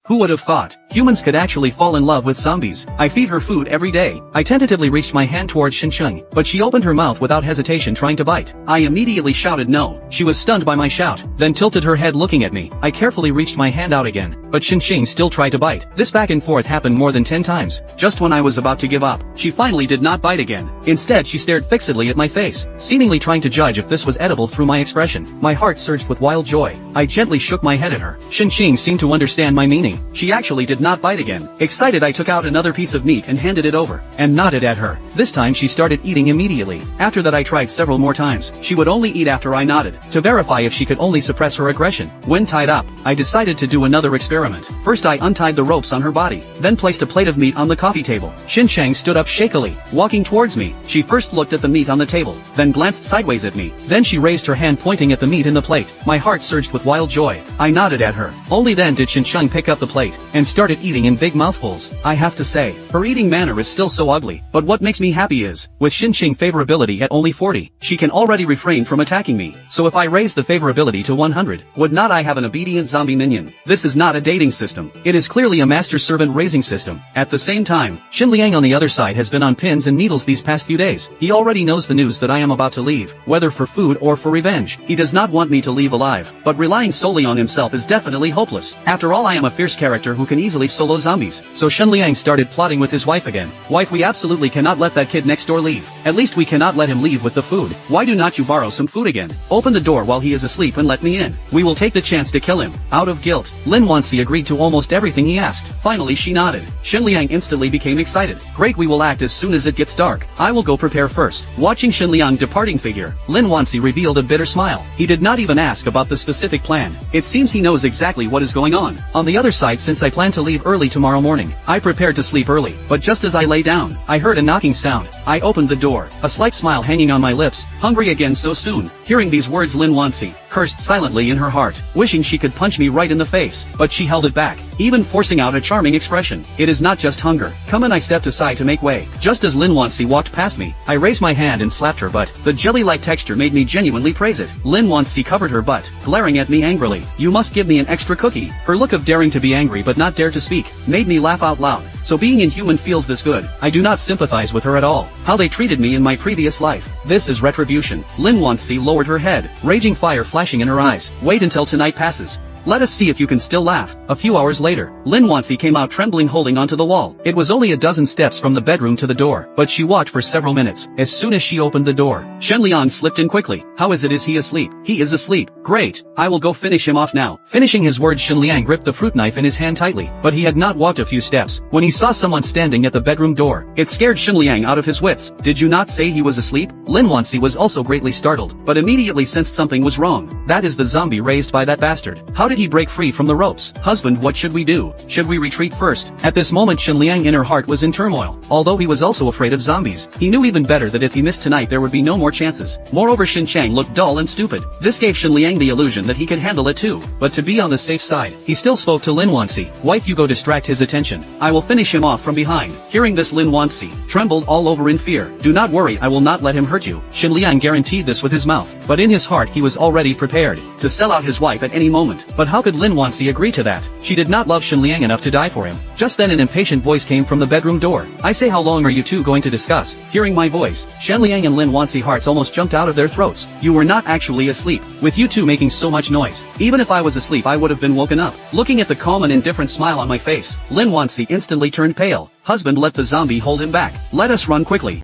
Who would have thought humans could actually fall in love with zombies? I feed her food every day. I tentatively reached my hand towards Xincheng, but she opened her mouth without hesitation trying to bite. I immediately shouted no. She was stunned by my shout, then tilted her head looking at me. I carefully reached my hand out again, but Xincheng still tried to bite. This back and forth happened more than 10 times. Just when I was about to give up, she finally did not bite again. Instead she stared fixedly at my face, seemingly trying to judge if this was edible through my expression. My heart surged with wild joy. I gently shook my head at her. Xincheng seemed to understand my meaning. She actually did not bite again. Excited, I took out another piece of meat and handed it over, and nodded at her. This time she started eating immediately. After that I tried several more times. She would only eat after I nodded, to verify if she could only suppress her aggression. When tied up, I decided to do another experiment. First I untied the ropes on her body, then placed a plate of meat on the coffee table. Xincheng stood up shakily, walking towards me. She first looked at the meat on the table, then glanced sideways at me. Then she raised her hand pointing at the meat in the plate. My heart surged with wild joy. I nodded at her. Only then did Xincheng pick up the plate, and started eating in big mouthfuls. I have to say, her eating manner is still so ugly, but what makes me happy is, with Xincheng favorability at only 40, she can already refrain from attacking me. So if I raise the favorability to 100, would not I have an obedient zombie minion? This is not a dating system. It is clearly a master-servant raising system. At the same time, Xinliang on the other side has been on pins and needles these past few days. He already knows the news that I am about to leave, whether for food or for revenge. He does not want me to leave alive, but relying solely on himself is definitely hopeless. After all, I am a fierce character who can easily solo zombies. So Xinliang started plotting with his wife again. Wife, we absolutely cannot let that kid next door leave. At least we cannot let him leave with the food. Why do not you borrow some food again? Open the door while he is asleep and let me in. We will take the chance to kill him. Out of guilt, Lin Wanxi agreed to almost everything he asked. Finally she nodded. Xinliang instantly became excited. Great, we will act as soon as it gets dark. I will go prepare first. Watching Xinliang departing figure, Lin Wanxi revealed a bitter smile. He did not even ask about the specific plan. It seems he knows exactly what is going on. On the other side, since I plan to leave early tomorrow morning, I prepared to sleep early, but just as I lay down, I heard a knocking sound. I opened the door, a slight smile hanging on my lips. Hungry again so soon? Hearing these words, Lin Wanxi cursed silently in her heart, wishing she could punch me right in the face, but she held it back, even forcing out a charming expression. It is not just hunger. Come in. I stepped aside to make way. Just as Lin Wanxi walked past me, I raised my hand and slapped her butt. The jelly-like texture made me genuinely praise it. Lin Wanxi covered her butt, glaring at me angrily. You must give me an extra cookie. Her look of daring to be angry but not dare to speak made me laugh out loud. So being inhuman feels this good. I do not sympathize with her at all. How they treated me in my previous life. This is retribution. Lin Wanxi lowered her head, raging fire flashing in her eyes. Wait until tonight passes. Let us see if you can still laugh. A few hours later, Lin Wanxi came out trembling, holding onto the wall. It was only a dozen steps from the bedroom to the door, but she walked for several minutes. As soon as she opened the door, Xinliang slipped in quickly. How is it? Is he asleep? He is asleep. Great. I will go finish him off now. Finishing his words, Xinliang gripped the fruit knife in his hand tightly, but he had not walked a few steps when he saw someone standing at the bedroom door. It scared Xinliang out of his wits. Did you not say he was asleep? Lin Wanxi was also greatly startled, but immediately sensed something was wrong. That is the zombie raised by that bastard. How did he break free from the ropes? Husband, what should we do? Should we retreat first? At this moment, Xinliang in her heart was in turmoil. Although he was also afraid of zombies, he knew even better that if he missed tonight there would be no more chances. Moreover, Xincheng looked dull and stupid. This gave Xinliang the illusion that he could handle it too. But to be on the safe side, he still spoke to Lin Wanxi. Wife, you go distract his attention. I will finish him off from behind. Hearing this, Lin Wanxi trembled all over in fear. Do not worry, I will not let him hurt you. Xinliang guaranteed this with his mouth, but in his heart he was already prepared to sell out his wife at any moment. But how could Lin Wanxi agree to that? She did not love Xinliang enough to die for him. Just then an impatient voice came from the bedroom door. I say, how long are you two going to discuss? Hearing my voice, Xinliang and Lin Wanxi hearts almost jumped out of their throats. You were not actually asleep, with you two making so much noise. Even if I was asleep I would have been woken up. Looking at the calm and indifferent smile on my face, Lin Wanxi instantly turned pale. Husband, let the zombie hold him back. Let us run quickly.